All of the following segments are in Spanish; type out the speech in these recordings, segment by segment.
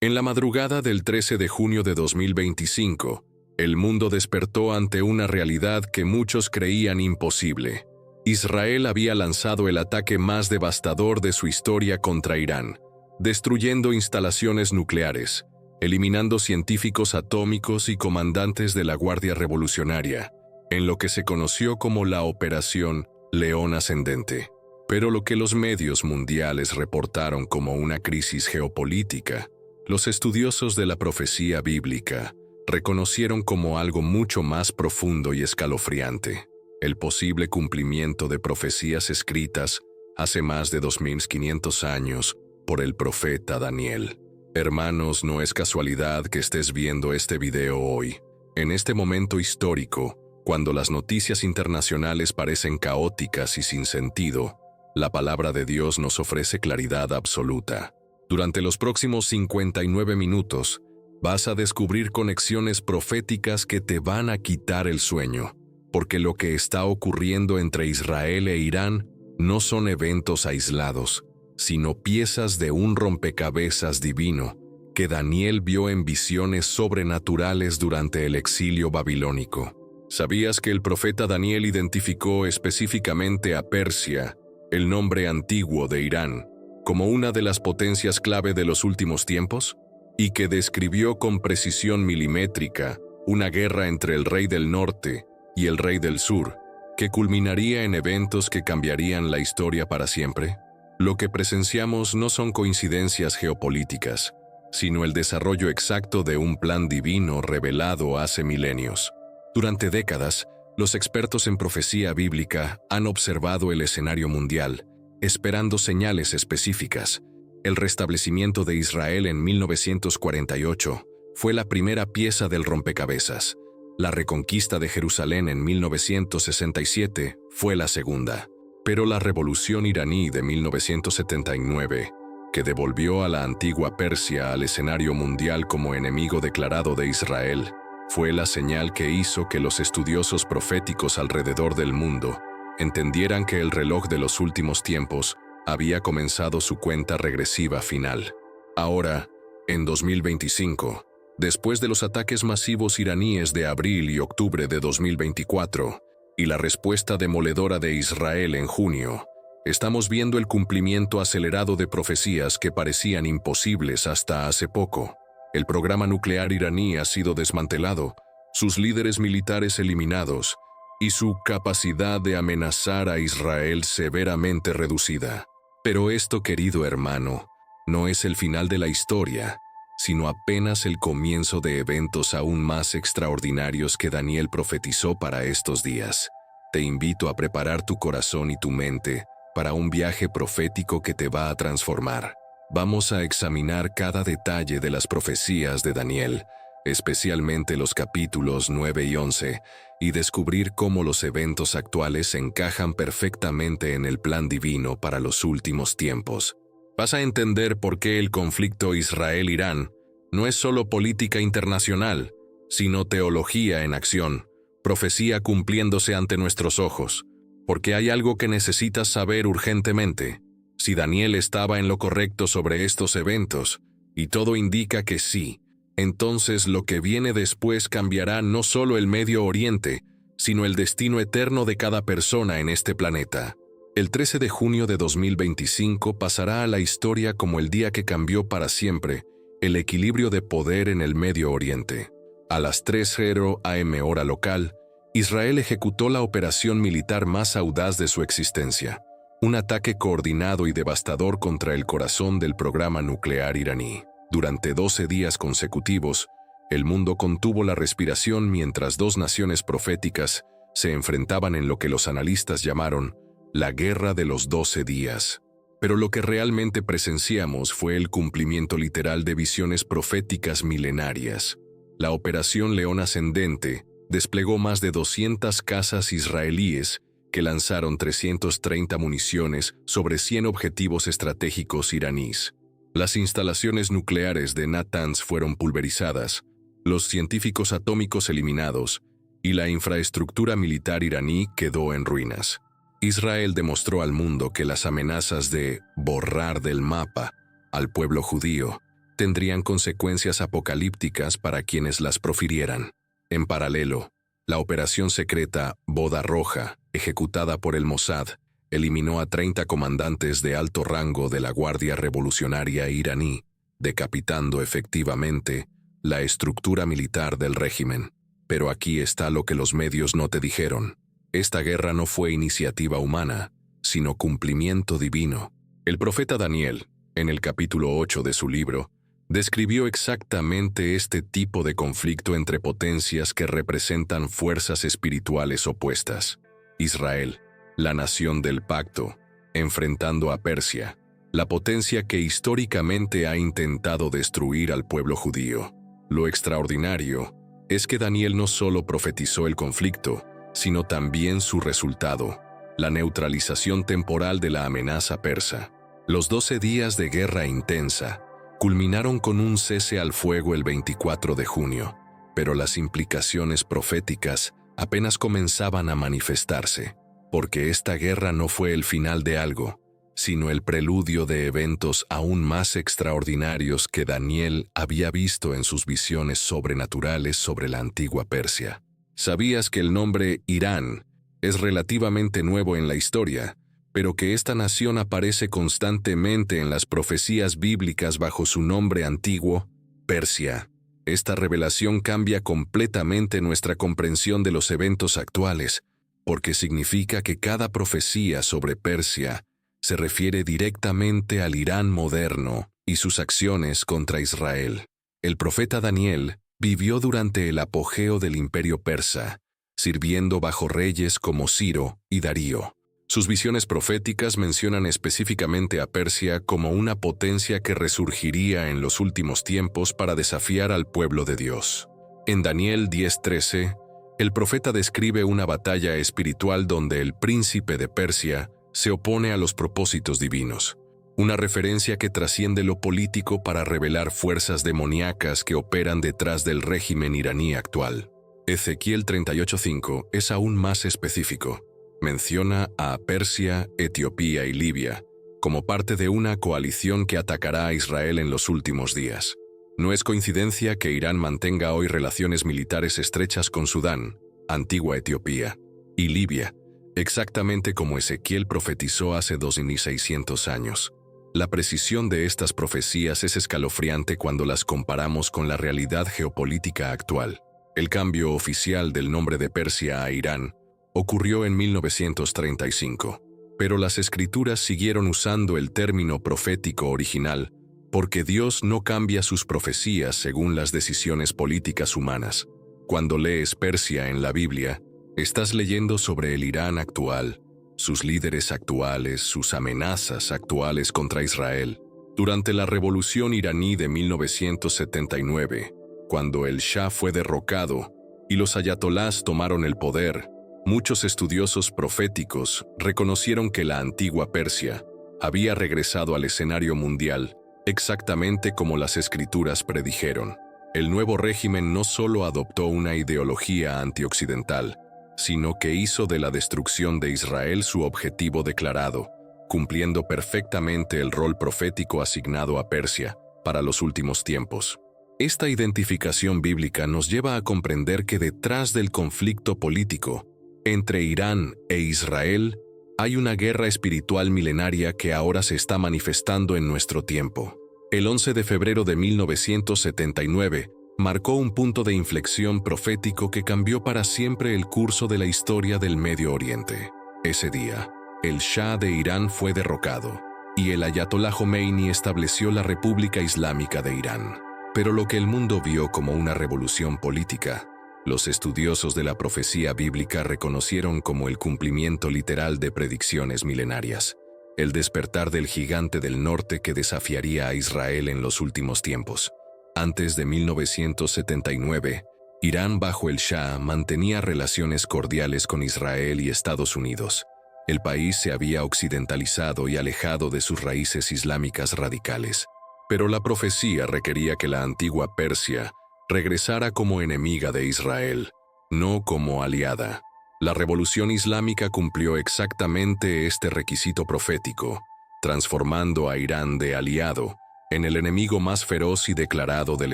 En la madrugada del 13 de junio de 2025, el mundo despertó ante una realidad que muchos creían imposible. Israel había lanzado el ataque más devastador de su historia contra Irán, destruyendo instalaciones nucleares, eliminando científicos atómicos y comandantes de la Guardia Revolucionaria, en lo que se conoció como la Operación León Ascendente. Pero lo que los medios mundiales reportaron como una crisis geopolítica, los estudiosos de la profecía bíblica reconocieron como algo mucho más profundo y escalofriante: el posible cumplimiento de profecías escritas hace más de 2500 años por el profeta Daniel. Hermanos, no es casualidad que estés viendo este video hoy, en este momento histórico, cuando las noticias internacionales parecen caóticas y sin sentido. La palabra de Dios nos ofrece claridad absoluta. Durante los próximos 59 minutos, vas a descubrir conexiones proféticas que te van a quitar el sueño, porque lo que está ocurriendo entre Israel e Irán no son eventos aislados, sino piezas de un rompecabezas divino que Daniel vio en visiones sobrenaturales durante el exilio babilónico. ¿Sabías que el profeta Daniel identificó específicamente a Persia, el nombre antiguo de Irán, como una de las potencias clave de los últimos tiempos? Y que describió con precisión milimétrica una guerra entre el rey del norte y el rey del sur, que culminaría en eventos que cambiarían la historia para siempre. Lo que presenciamos no son coincidencias geopolíticas, sino el desarrollo exacto de un plan divino revelado hace milenios. Durante décadas, los expertos en profecía bíblica han observado el escenario mundial, esperando señales específicas. El restablecimiento de Israel en 1948 fue la primera pieza del rompecabezas. La reconquista de Jerusalén en 1967 fue la segunda. Pero la revolución iraní de 1979, que devolvió a la antigua Persia al escenario mundial como enemigo declarado de Israel, fue la señal que hizo que los estudiosos proféticos alrededor del mundo entendieran que el reloj de los últimos tiempos había comenzado su cuenta regresiva final. Ahora, en 2025, después de los ataques masivos iraníes de abril y octubre de 2024, y la respuesta demoledora de Israel en junio, estamos viendo el cumplimiento acelerado de profecías que parecían imposibles hasta hace poco. El programa nuclear iraní ha sido desmantelado, sus líderes militares eliminados, y su capacidad de amenazar a Israel severamente reducida. Pero esto, querido hermano, no es el final de la historia, sino apenas el comienzo de eventos aún más extraordinarios que Daniel profetizó para estos días. Te invito a preparar tu corazón y tu mente para un viaje profético que te va a transformar. Vamos a examinar cada detalle de las profecías de Daniel, especialmente los capítulos 9 y 11, y descubrir cómo los eventos actuales encajan perfectamente en el plan divino para los últimos tiempos. Vas a entender por qué el conflicto Israel-Irán no es solo política internacional, sino teología en acción, profecía cumpliéndose ante nuestros ojos, porque hay algo que necesitas saber urgentemente. Si Daniel estaba en lo correcto sobre estos eventos, y todo indica que sí, entonces lo que viene después cambiará no solo el Medio Oriente, sino el destino eterno de cada persona en este planeta. El 13 de junio de 2025 pasará a la historia como el día que cambió para siempre el equilibrio de poder en el Medio Oriente. A las 3:00 am hora local, Israel ejecutó la operación militar más audaz de su existencia, un ataque coordinado y devastador contra el corazón del programa nuclear iraní. Durante 12 días consecutivos, el mundo contuvo la respiración mientras dos naciones proféticas se enfrentaban en lo que los analistas llamaron la Guerra de los 12 días. Pero lo que realmente presenciamos fue el cumplimiento literal de visiones proféticas milenarias. La Operación León Ascendente desplegó más de 200 cazas israelíes que lanzaron 330 municiones sobre 100 objetivos estratégicos iraníes. Las instalaciones nucleares de Natanz fueron pulverizadas, los científicos atómicos eliminados y la infraestructura militar iraní quedó en ruinas. Israel demostró al mundo que las amenazas de borrar del mapa al pueblo judío tendrían consecuencias apocalípticas para quienes las profirieran. En paralelo, la operación secreta Boda Roja, ejecutada por el Mossad, eliminó a 30 comandantes de alto rango de la Guardia Revolucionaria iraní, decapitando efectivamente la estructura militar del régimen. Pero aquí está lo que los medios no te dijeron. Esta guerra no fue iniciativa humana, sino cumplimiento divino. El profeta Daniel, en el capítulo 8 de su libro, describió exactamente este tipo de conflicto entre potencias que representan fuerzas espirituales opuestas. Israel, la nación del pacto, enfrentando a Persia, la potencia que históricamente ha intentado destruir al pueblo judío. Lo extraordinario es que Daniel no solo profetizó el conflicto, sino también su resultado, la neutralización temporal de la amenaza persa. Los 12 días de guerra intensa culminaron con un cese al fuego el 24 de junio, pero las implicaciones proféticas apenas comenzaban a manifestarse, porque esta guerra no fue el final de algo, sino el preludio de eventos aún más extraordinarios que Daniel había visto en sus visiones sobrenaturales sobre la antigua Persia. ¿Sabías que el nombre Irán es relativamente nuevo en la historia, pero que esta nación aparece constantemente en las profecías bíblicas bajo su nombre antiguo, Persia? Esta revelación cambia completamente nuestra comprensión de los eventos actuales, porque significa que cada profecía sobre Persia se refiere directamente al Irán moderno y sus acciones contra Israel. El profeta Daniel vivió durante el apogeo del imperio persa, sirviendo bajo reyes como Ciro y Darío. Sus visiones proféticas mencionan específicamente a Persia como una potencia que resurgiría en los últimos tiempos para desafiar al pueblo de Dios. En Daniel 10:13, el profeta describe una batalla espiritual donde el príncipe de Persia se opone a los propósitos divinos, una referencia que trasciende lo político para revelar fuerzas demoníacas que operan detrás del régimen iraní actual. Ezequiel 38:5 es aún más específico. Menciona a Persia, Etiopía y Libia como parte de una coalición que atacará a Israel en los últimos días. No es coincidencia que Irán mantenga hoy relaciones militares estrechas con Sudán, antigua Etiopía, y Libia, exactamente como Ezequiel profetizó hace 2600 años. La precisión de estas profecías es escalofriante cuando las comparamos con la realidad geopolítica actual. El cambio oficial del nombre de Persia a Irán ocurrió en 1935, pero las escrituras siguieron usando el término profético original porque Dios no cambia sus profecías según las decisiones políticas humanas. Cuando lees Persia en la Biblia, estás leyendo sobre el Irán actual, sus líderes actuales, sus amenazas actuales contra Israel. Durante la Revolución iraní de 1979, cuando el Shah fue derrocado y los ayatolás tomaron el poder, muchos estudiosos proféticos reconocieron que la antigua Persia había regresado al escenario mundial exactamente como las escrituras predijeron. El nuevo régimen no solo adoptó una ideología antioccidental, sino que hizo de la destrucción de Israel su objetivo declarado, cumpliendo perfectamente el rol profético asignado a Persia para los últimos tiempos. Esta identificación bíblica nos lleva a comprender que detrás del conflicto político entre Irán e Israel hay una guerra espiritual milenaria que ahora se está manifestando en nuestro tiempo. El 11 de febrero de 1979 marcó un punto de inflexión profético que cambió para siempre el curso de la historia del Medio Oriente. Ese día, el Shah de Irán fue derrocado y el Ayatolá Jomeini estableció la República Islámica de Irán. Pero lo que el mundo vio como una revolución política, los estudiosos de la profecía bíblica reconocieron como el cumplimiento literal de predicciones milenarias, el despertar del gigante del norte que desafiaría a Israel en los últimos tiempos. Antes de 1979, Irán bajo el Shah mantenía relaciones cordiales con Israel y Estados Unidos. El país se había occidentalizado y alejado de sus raíces islámicas radicales. Pero la profecía requería que la antigua Persia regresara como enemiga de Israel, no como aliada. La revolución islámica cumplió exactamente este requisito profético, transformando a Irán de aliado en el enemigo más feroz y declarado del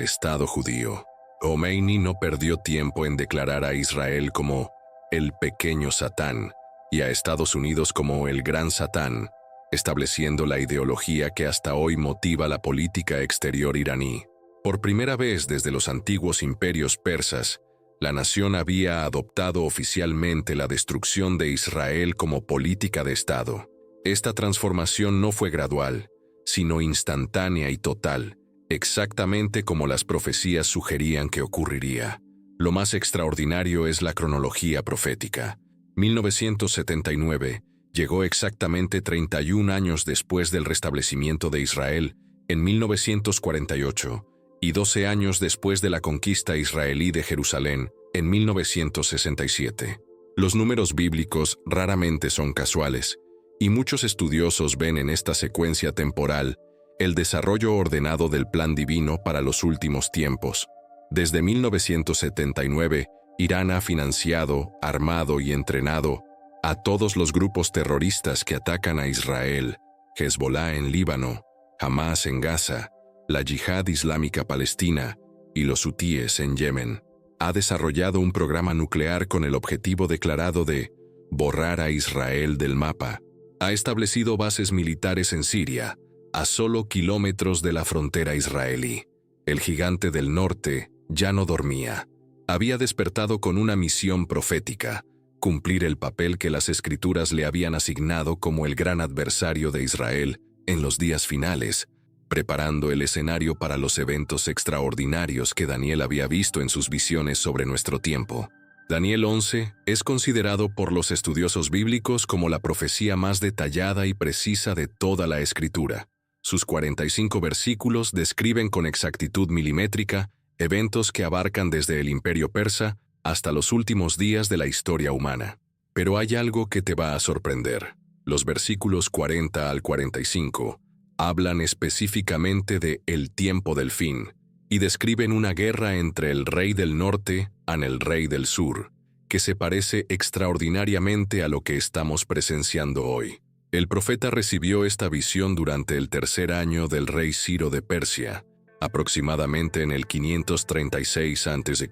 Estado judío. Khomeini no perdió tiempo en declarar a Israel como el pequeño Satán y a Estados Unidos como el gran Satán, estableciendo la ideología que hasta hoy motiva la política exterior iraní. Por primera vez desde los antiguos imperios persas, la nación había adoptado oficialmente la destrucción de Israel como política de Estado. Esta transformación no fue gradual, sino instantánea y total, exactamente como las profecías sugerían que ocurriría. Lo más extraordinario es la cronología profética. 1979 llegó exactamente 31 años después del restablecimiento de Israel, en 1948, y 12 años después de la conquista israelí de Jerusalén, en 1967. Los números bíblicos raramente son casuales, y muchos estudiosos ven en esta secuencia temporal el desarrollo ordenado del plan divino para los últimos tiempos. Desde 1979, Irán ha financiado, armado y entrenado a todos los grupos terroristas que atacan a Israel, Hezbollah en Líbano, Hamas en Gaza, la Yihad Islámica Palestina y los hutíes en Yemen. Ha desarrollado un programa nuclear con el objetivo declarado de borrar a Israel del mapa. Ha establecido bases militares en Siria, a solo kilómetros de la frontera israelí. El gigante del norte ya no dormía. Había despertado con una misión profética: cumplir el papel que las Escrituras le habían asignado como el gran adversario de Israel en los días finales, preparando el escenario para los eventos extraordinarios que Daniel había visto en sus visiones sobre nuestro tiempo. Daniel 11 es considerado por los estudiosos bíblicos como la profecía más detallada y precisa de toda la Escritura. Sus 45 versículos describen con exactitud milimétrica eventos que abarcan desde el Imperio Persa hasta los últimos días de la historia humana. Pero hay algo que te va a sorprender. Los versículos 40 al 45 hablan específicamente de el tiempo del fin y describen una guerra entre el rey del norte y el rey del sur, que se parece extraordinariamente a lo que estamos presenciando hoy. El profeta recibió esta visión durante el tercer año del rey Ciro de Persia, aproximadamente en el 536 a.C.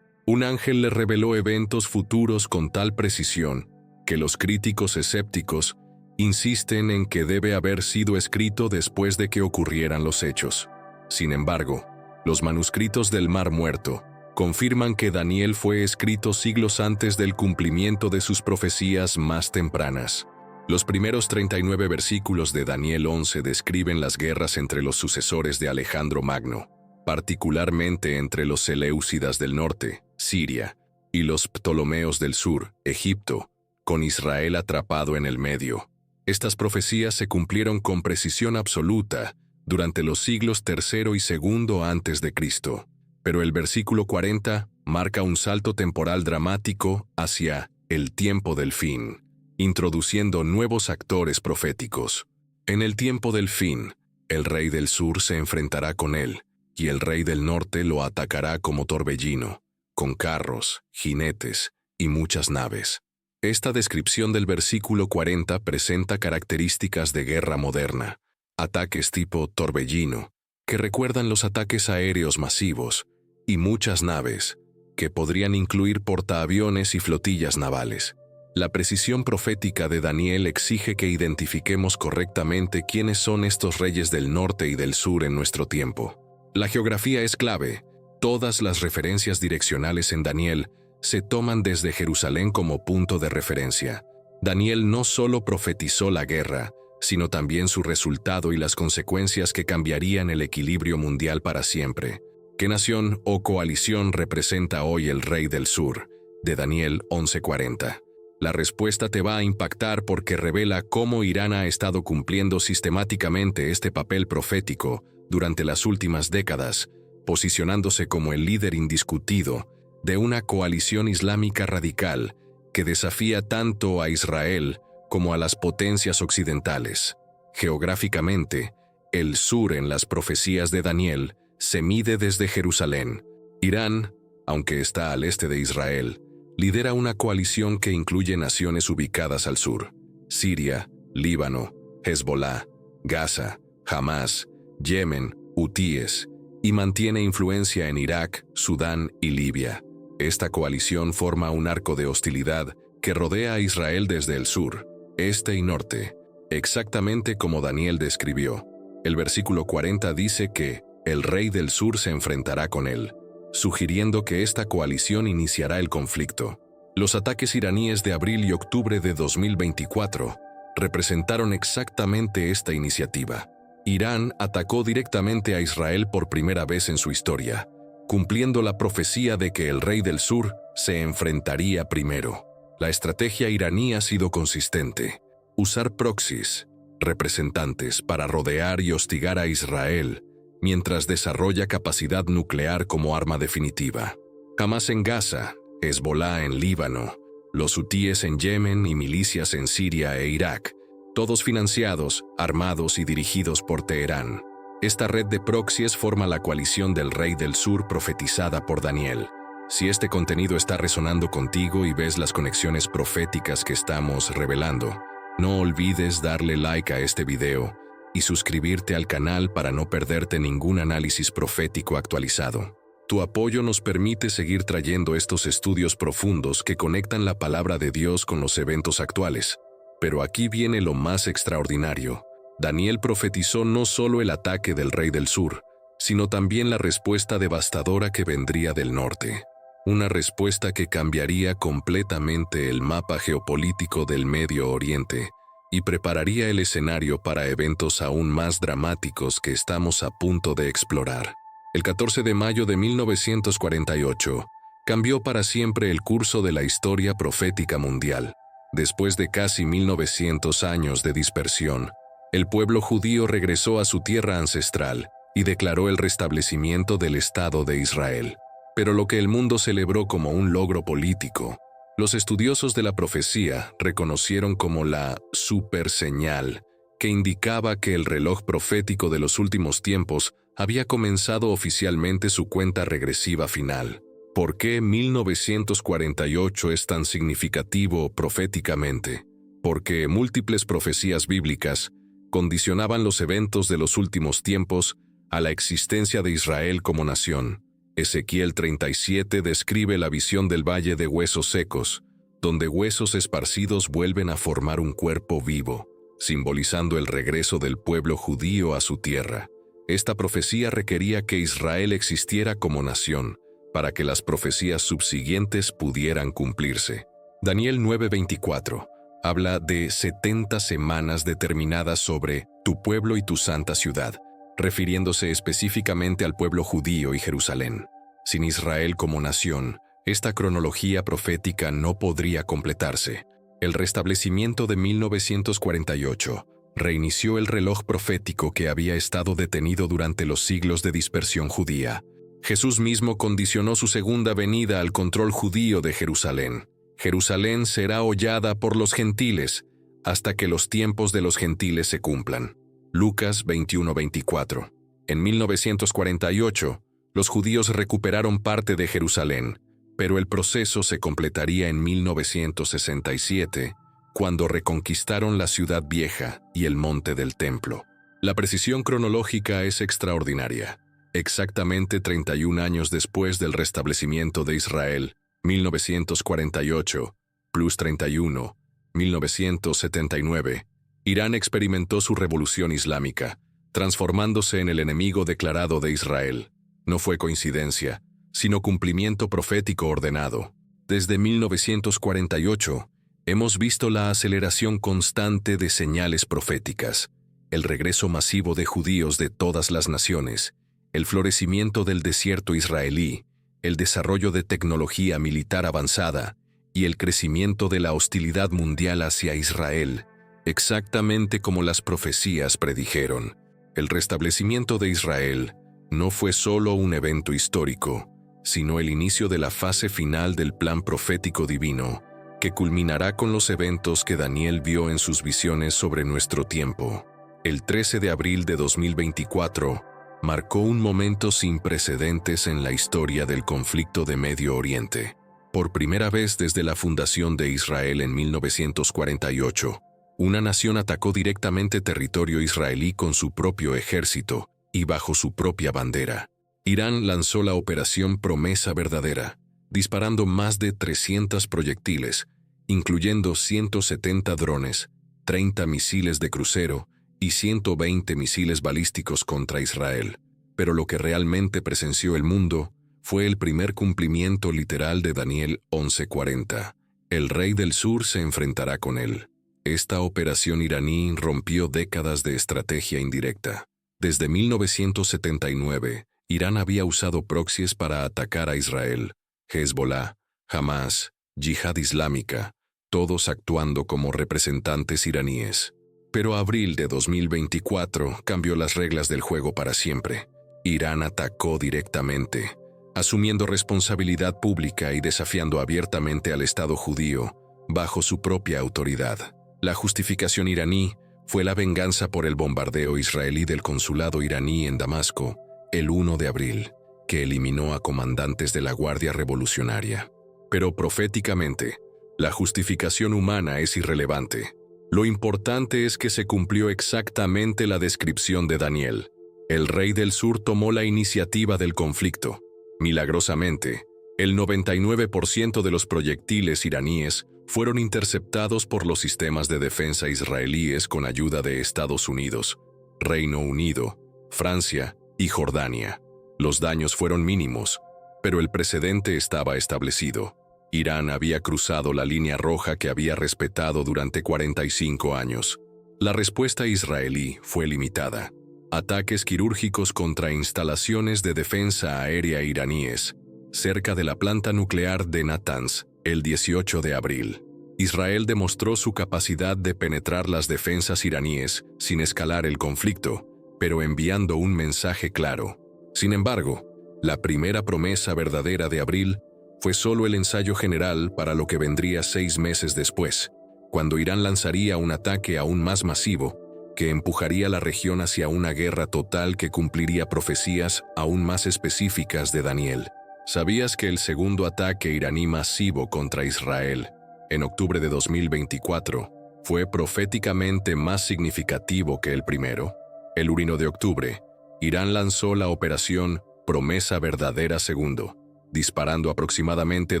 Un ángel le reveló eventos futuros con tal precisión que los críticos escépticos insisten en que debe haber sido escrito después de que ocurrieran los hechos. Sin embargo, los manuscritos del Mar Muerto confirman que Daniel fue escrito siglos antes del cumplimiento de sus profecías más tempranas. Los primeros 39 versículos de Daniel 11 describen las guerras entre los sucesores de Alejandro Magno, particularmente entre los Seleucidas del norte, Siria, y los Ptolomeos del sur, Egipto, con Israel atrapado en el medio. Estas profecías se cumplieron con precisión absoluta durante los siglos III y II antes de Cristo. Pero el versículo 40 marca un salto temporal dramático hacia el tiempo del fin, introduciendo nuevos actores proféticos. En el tiempo del fin, el rey del sur se enfrentará con él, y el rey del norte lo atacará como torbellino, con carros, jinetes y muchas naves. Esta descripción del versículo 40 presenta características de guerra moderna, ataques tipo torbellino, que recuerdan los ataques aéreos masivos, y muchas naves, que podrían incluir portaaviones y flotillas navales. La precisión profética de Daniel exige que identifiquemos correctamente quiénes son estos reyes del norte y del sur en nuestro tiempo. La geografía es clave. Todas las referencias direccionales en Daniel se toman desde Jerusalén como punto de referencia. Daniel no solo profetizó la guerra, sino también su resultado y las consecuencias que cambiarían el equilibrio mundial para siempre. ¿Qué nación o coalición representa hoy el rey del sur? De Daniel 11:40. La respuesta te va a impactar porque revela cómo Irán ha estado cumpliendo sistemáticamente este papel profético durante las últimas décadas, posicionándose como el líder indiscutido de una coalición islámica radical que desafía tanto a Israel como a las potencias occidentales. Geográficamente, el sur en las profecías de Daniel se mide desde Jerusalén. Irán, aunque está al este de Israel, lidera una coalición que incluye naciones ubicadas al sur: Siria, Líbano, Hezbollah, Gaza, Hamas Yemen, hutíes, y mantiene influencia en Irak, Sudán y Libia. Esta coalición forma un arco de hostilidad que rodea a Israel desde el sur, este y norte, exactamente como Daniel describió. El versículo 40 dice que el rey del sur se enfrentará con él, sugiriendo que esta coalición iniciará el conflicto. Los ataques iraníes de abril y octubre de 2024 representaron exactamente esta iniciativa. Irán atacó directamente a Israel por primera vez en su historia, cumpliendo la profecía de que el rey del sur se enfrentaría primero. La estrategia iraní ha sido consistente: usar proxies, representantes, para rodear y hostigar a Israel, mientras desarrolla capacidad nuclear como arma definitiva. Hamas en Gaza, Hezbolá en Líbano, los hutíes en Yemen y milicias en Siria e Irak, todos financiados, armados y dirigidos por Teherán. Esta red de proxies forma la coalición del Rey del Sur profetizada por Daniel. Si este contenido está resonando contigo y ves las conexiones proféticas que estamos revelando, no olvides darle like a este video y suscribirte al canal para no perderte ningún análisis profético actualizado. Tu apoyo nos permite seguir trayendo estos estudios profundos que conectan la palabra de Dios con los eventos actuales. Pero aquí viene lo más extraordinario. Daniel profetizó no solo el ataque del Rey del Sur, sino también la respuesta devastadora que vendría del norte. Una respuesta que cambiaría completamente el mapa geopolítico del Medio Oriente y prepararía el escenario para eventos aún más dramáticos que estamos a punto de explorar. El 14 de mayo de 1948 cambió para siempre el curso de la historia profética mundial. Después de casi 1900 años de dispersión, el pueblo judío regresó a su tierra ancestral y declaró el restablecimiento del Estado de Israel. Pero lo que el mundo celebró como un logro político, los estudiosos de la profecía reconocieron como la superseñal que indicaba que el reloj profético de los últimos tiempos había comenzado oficialmente su cuenta regresiva final. ¿Por qué 1948 es tan significativo proféticamente? Porque múltiples profecías bíblicas condicionaban los eventos de los últimos tiempos a la existencia de Israel como nación. Ezequiel 37 describe la visión del valle de huesos secos, donde huesos esparcidos vuelven a formar un cuerpo vivo, simbolizando el regreso del pueblo judío a su tierra. Esta profecía requería que Israel existiera como nación, para que las profecías subsiguientes pudieran cumplirse. Daniel 9:24 habla de 70 semanas determinadas sobre tu pueblo y tu santa ciudad, refiriéndose específicamente al pueblo judío y Jerusalén. Sin Israel como nación, esta cronología profética no podría completarse. El restablecimiento de 1948 reinició el reloj profético que había estado detenido durante los siglos de dispersión judía. Jesús mismo condicionó su segunda venida al control judío de Jerusalén. Jerusalén será hollada por los gentiles hasta que los tiempos de los gentiles se cumplan. Lucas 21:24. En 1948, los judíos recuperaron parte de Jerusalén, pero el proceso se completaría en 1967, cuando reconquistaron la ciudad vieja y el monte del templo. La precisión cronológica es extraordinaria. Exactamente 31 años después del restablecimiento de Israel, 1948, plus 31, 1979, Irán experimentó su revolución islámica, transformándose en el enemigo declarado de Israel. No fue coincidencia, sino cumplimiento profético ordenado. Desde 1948, hemos visto la aceleración constante de señales proféticas, el regreso masivo de judíos de todas las naciones, el florecimiento del desierto israelí, el desarrollo de tecnología militar avanzada y el crecimiento de la hostilidad mundial hacia Israel, exactamente como las profecías predijeron. El restablecimiento de Israel no fue solo un evento histórico, sino el inicio de la fase final del plan profético divino, que culminará con los eventos que Daniel vio en sus visiones sobre nuestro tiempo. El 13 de abril de 2024 marcó un momento sin precedentes en la historia del conflicto de Medio Oriente. Por primera vez desde la fundación de Israel en 1948, una nación atacó directamente territorio israelí con su propio ejército, y bajo su propia bandera. Irán lanzó la operación Promesa Verdadera, disparando más de 300 proyectiles, incluyendo 170 drones, 30 misiles de crucero y 120 misiles balísticos contra Israel. Pero lo que realmente presenció el mundo fue el primer cumplimiento literal de Daniel 11:40. El rey del sur se enfrentará con él. Esta operación iraní rompió décadas de estrategia indirecta. Desde 1979, Irán había usado proxies para atacar a Israel, Hezbollah, Hamas, Yihad Islámica, todos actuando como representantes iraníes. Pero abril de 2024 cambió las reglas del juego para siempre. Irán atacó directamente, asumiendo responsabilidad pública y desafiando abiertamente al Estado judío bajo su propia autoridad. La justificación iraní fue la venganza por el bombardeo israelí del consulado iraní en Damasco el 1 de abril, que eliminó a comandantes de la Guardia Revolucionaria. Pero proféticamente, la justificación humana es irrelevante. Lo importante es que se cumplió exactamente la descripción de Daniel. El rey del sur tomó la iniciativa del conflicto. Milagrosamente, el 99% de los proyectiles iraníes fueron interceptados por los sistemas de defensa israelíes con ayuda de Estados Unidos, Reino Unido, Francia y Jordania. Los daños fueron mínimos, pero el precedente estaba establecido. Irán había cruzado la línea roja que había respetado durante 45 años. La respuesta israelí fue limitada. Ataques quirúrgicos contra instalaciones de defensa aérea iraníes, cerca de la planta nuclear de Natanz, el 18 de abril. Israel demostró su capacidad de penetrar las defensas iraníes sin escalar el conflicto, pero enviando un mensaje claro. Sin embargo, la primera promesa verdadera de abril fue solo el ensayo general para lo que vendría 6 meses después, cuando Irán lanzaría un ataque aún más masivo, que empujaría la región hacia una guerra total que cumpliría profecías aún más específicas de Daniel. ¿Sabías que el segundo ataque iraní masivo contra Israel, en octubre de 2024, fue proféticamente más significativo que el primero? El 1 de octubre, Irán lanzó la operación Promesa Verdadera II, disparando aproximadamente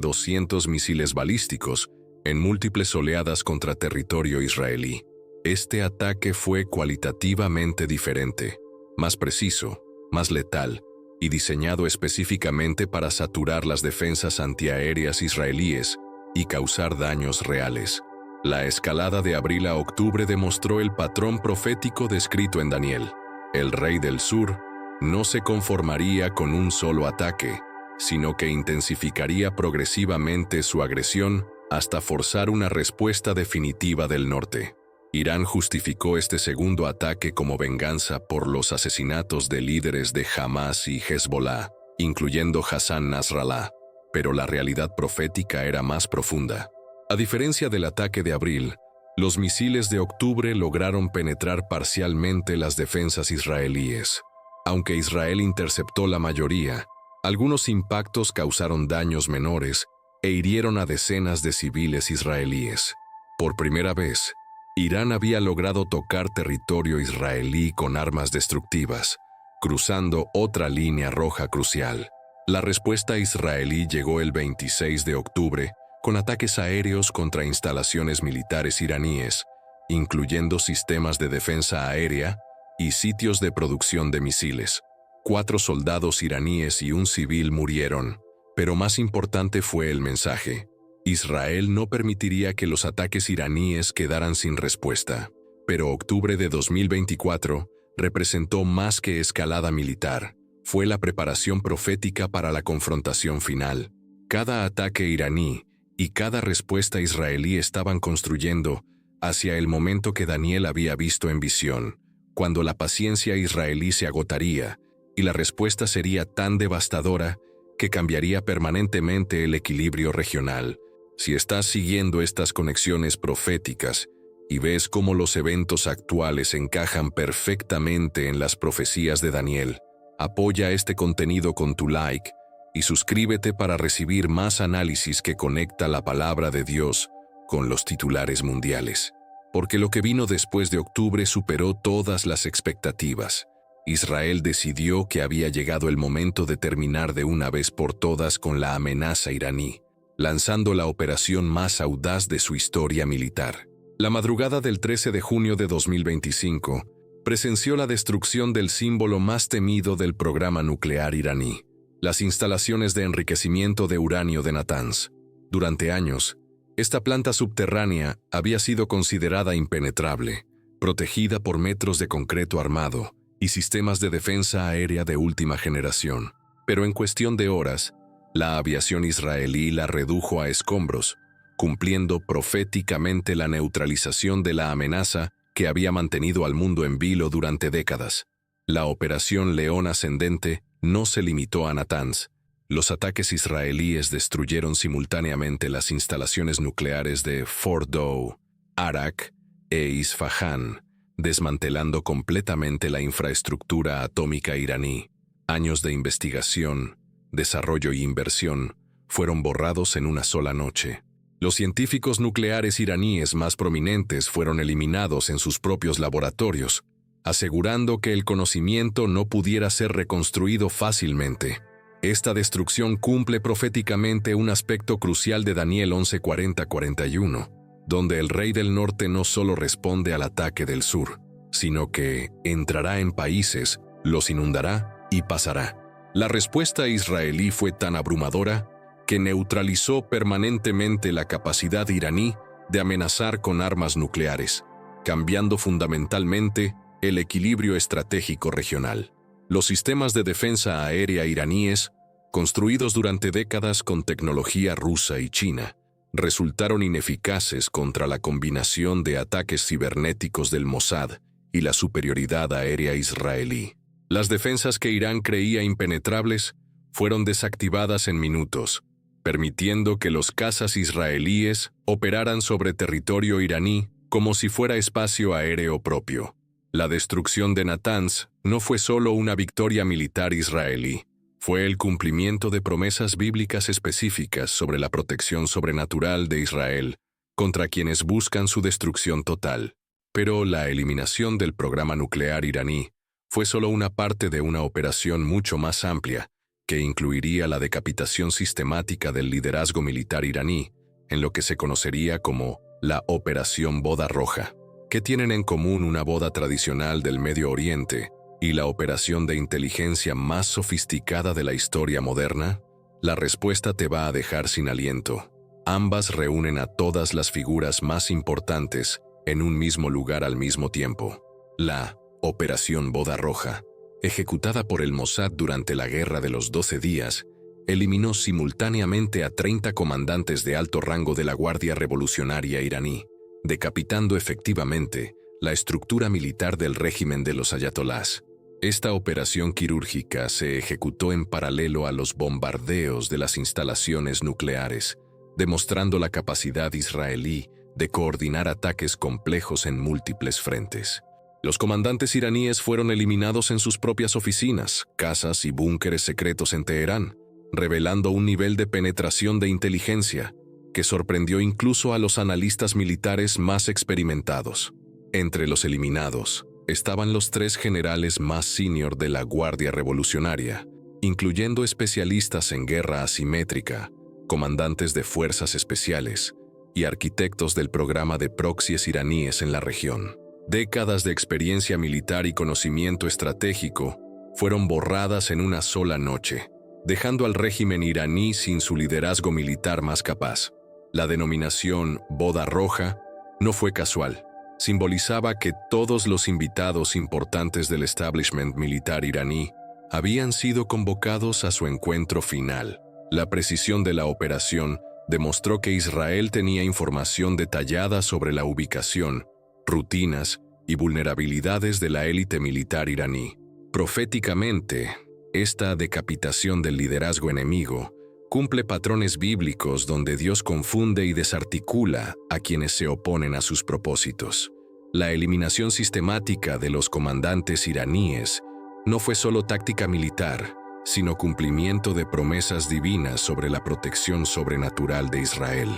200 misiles balísticos en múltiples oleadas contra territorio israelí. Este ataque fue cualitativamente diferente, más preciso, más letal y diseñado específicamente para saturar las defensas antiaéreas israelíes y causar daños reales. La escalada de abril a octubre demostró el patrón profético descrito en Daniel. El rey del sur no se conformaría con un solo ataque, sino que intensificaría progresivamente su agresión hasta forzar una respuesta definitiva del norte. Irán justificó este segundo ataque como venganza por los asesinatos de líderes de Hamas y Hezbollah, incluyendo Hassan Nasrallah, pero la realidad profética era más profunda. A diferencia del ataque de abril, los misiles de octubre lograron penetrar parcialmente las defensas israelíes. Aunque Israel interceptó la mayoría, algunos impactos causaron daños menores e hirieron a decenas de civiles israelíes. Por primera vez, Irán había logrado tocar territorio israelí con armas destructivas, cruzando otra línea roja crucial. La respuesta israelí llegó el 26 de octubre con ataques aéreos contra instalaciones militares iraníes, incluyendo sistemas de defensa aérea y sitios de producción de misiles. 4 soldados iraníes y un civil murieron, pero más importante fue el mensaje. Israel no permitiría que los ataques iraníes quedaran sin respuesta. Pero octubre de 2024 representó más que escalada militar. Fue la preparación profética para la confrontación final. Cada ataque iraní y cada respuesta israelí estaban construyendo hacia el momento que Daniel había visto en visión, cuando la paciencia israelí se agotaría y la respuesta sería tan devastadora que cambiaría permanentemente el equilibrio regional. Si estás siguiendo estas conexiones proféticas y ves cómo los eventos actuales encajan perfectamente en las profecías de Daniel, apoya este contenido con tu like y suscríbete para recibir más análisis que conecta la palabra de Dios con los titulares mundiales. Porque lo que vino después de octubre superó todas las expectativas. Israel decidió que había llegado el momento de terminar de una vez por todas con la amenaza iraní, lanzando la operación más audaz de su historia militar. La madrugada del 13 de junio de 2025 presenció la destrucción del símbolo más temido del programa nuclear iraní, las instalaciones de enriquecimiento de uranio de Natanz. Durante años, esta planta subterránea había sido considerada impenetrable, protegida por metros de concreto armado y sistemas de defensa aérea de última generación. Pero en cuestión de horas, la aviación israelí la redujo a escombros, cumpliendo proféticamente la neutralización de la amenaza que había mantenido al mundo en vilo durante décadas. La Operación León Ascendente no se limitó a Natanz. Los ataques israelíes destruyeron simultáneamente las instalaciones nucleares de Fordow, Arak e Isfahán, desmantelando completamente la infraestructura atómica iraní. Años de investigación, desarrollo y inversión fueron borrados en una sola noche. Los científicos nucleares iraníes más prominentes fueron eliminados en sus propios laboratorios, asegurando que el conocimiento no pudiera ser reconstruido fácilmente. Esta destrucción cumple proféticamente un aspecto crucial de Daniel 11:40-41, donde el rey del norte no solo responde al ataque del sur, sino que entrará en países, los inundará y pasará. La respuesta israelí fue tan abrumadora que neutralizó permanentemente la capacidad iraní de amenazar con armas nucleares, cambiando fundamentalmente el equilibrio estratégico regional. Los sistemas de defensa aérea iraníes, construidos durante décadas con tecnología rusa y china, resultaron ineficaces contra la combinación de ataques cibernéticos del Mossad y la superioridad aérea israelí. Las defensas que Irán creía impenetrables fueron desactivadas en minutos, permitiendo que los cazas israelíes operaran sobre territorio iraní como si fuera espacio aéreo propio. La destrucción de Natanz no fue solo una victoria militar israelí, fue el cumplimiento de promesas bíblicas específicas sobre la protección sobrenatural de Israel contra quienes buscan su destrucción total. Pero la eliminación del programa nuclear iraní fue solo una parte de una operación mucho más amplia, que incluiría la decapitación sistemática del liderazgo militar iraní, en lo que se conocería como la Operación Boda Roja. ¿Qué tienen en común una boda tradicional del Medio Oriente y la operación de inteligencia más sofisticada de la historia moderna? La respuesta te va a dejar sin aliento. Ambas reúnen a todas las figuras más importantes en un mismo lugar al mismo tiempo. La Operación Boda Roja, ejecutada por el Mossad durante la Guerra de los 12 días, eliminó simultáneamente a 30 comandantes de alto rango de la Guardia Revolucionaria iraní, decapitando efectivamente la estructura militar del régimen de los ayatolás. Esta operación quirúrgica se ejecutó en paralelo a los bombardeos de las instalaciones nucleares, demostrando la capacidad israelí de coordinar ataques complejos en múltiples frentes. Los comandantes iraníes fueron eliminados en sus propias oficinas, casas y búnkeres secretos en Teherán, revelando un nivel de penetración de inteligencia que sorprendió incluso a los analistas militares más experimentados. Entre los eliminados estaban los 3 generales más senior de la Guardia Revolucionaria, incluyendo especialistas en guerra asimétrica, comandantes de fuerzas especiales y arquitectos del programa de proxies iraníes en la región. Décadas de experiencia militar y conocimiento estratégico fueron borradas en una sola noche, dejando al régimen iraní sin su liderazgo militar más capaz. La denominación Boda Roja no fue casual. Simbolizaba que todos los invitados importantes del establishment militar iraní habían sido convocados a su encuentro final. La precisión de la operación demostró que Israel tenía información detallada sobre la ubicación, rutinas y vulnerabilidades de la élite militar iraní. Proféticamente, esta decapitación del liderazgo enemigo cumple patrones bíblicos donde Dios confunde y desarticula a quienes se oponen a sus propósitos. La eliminación sistemática de los comandantes iraníes no fue solo táctica militar, sino cumplimiento de promesas divinas sobre la protección sobrenatural de Israel.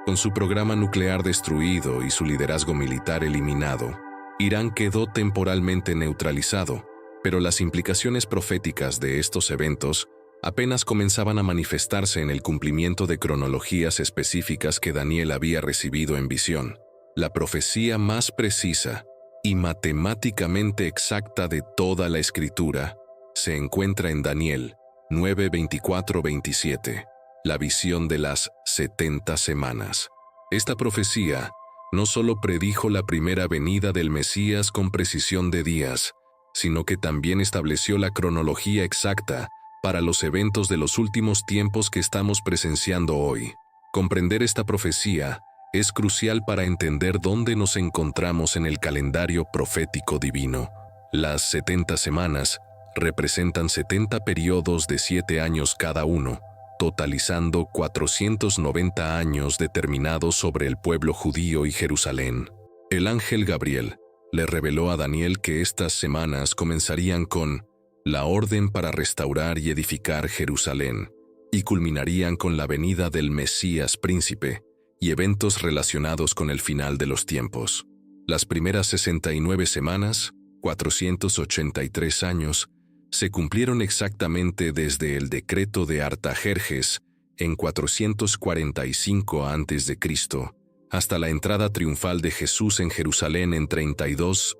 Con su programa nuclear destruido y su liderazgo militar eliminado, Irán quedó temporalmente neutralizado, Pero las implicaciones proféticas de estos eventos apenas comenzaban a manifestarse en el cumplimiento de cronologías específicas que Daniel había recibido en visión. La profecía más precisa y matemáticamente exacta de toda la Escritura se encuentra en Daniel 9:24-27, la visión de las 70 semanas. Esta profecía no solo predijo la primera venida del Mesías con precisión de días, sino que también estableció la cronología exacta para los eventos de los últimos tiempos que estamos presenciando hoy. Comprender esta profecía es crucial para entender dónde nos encontramos en el calendario profético divino. Las 70 semanas representan 70 periodos de 7 años cada uno, totalizando 490 años determinados sobre el pueblo judío y Jerusalén. El ángel Gabriel le reveló a Daniel que estas semanas comenzarían con la orden para restaurar y edificar Jerusalén, y culminarían con la venida del Mesías príncipe y eventos relacionados con el final de los tiempos. Las primeras 69 semanas, 483 años, se cumplieron exactamente desde el decreto de Artajerjes en 445 a.C. hasta la entrada triunfal de Jesús en Jerusalén en 32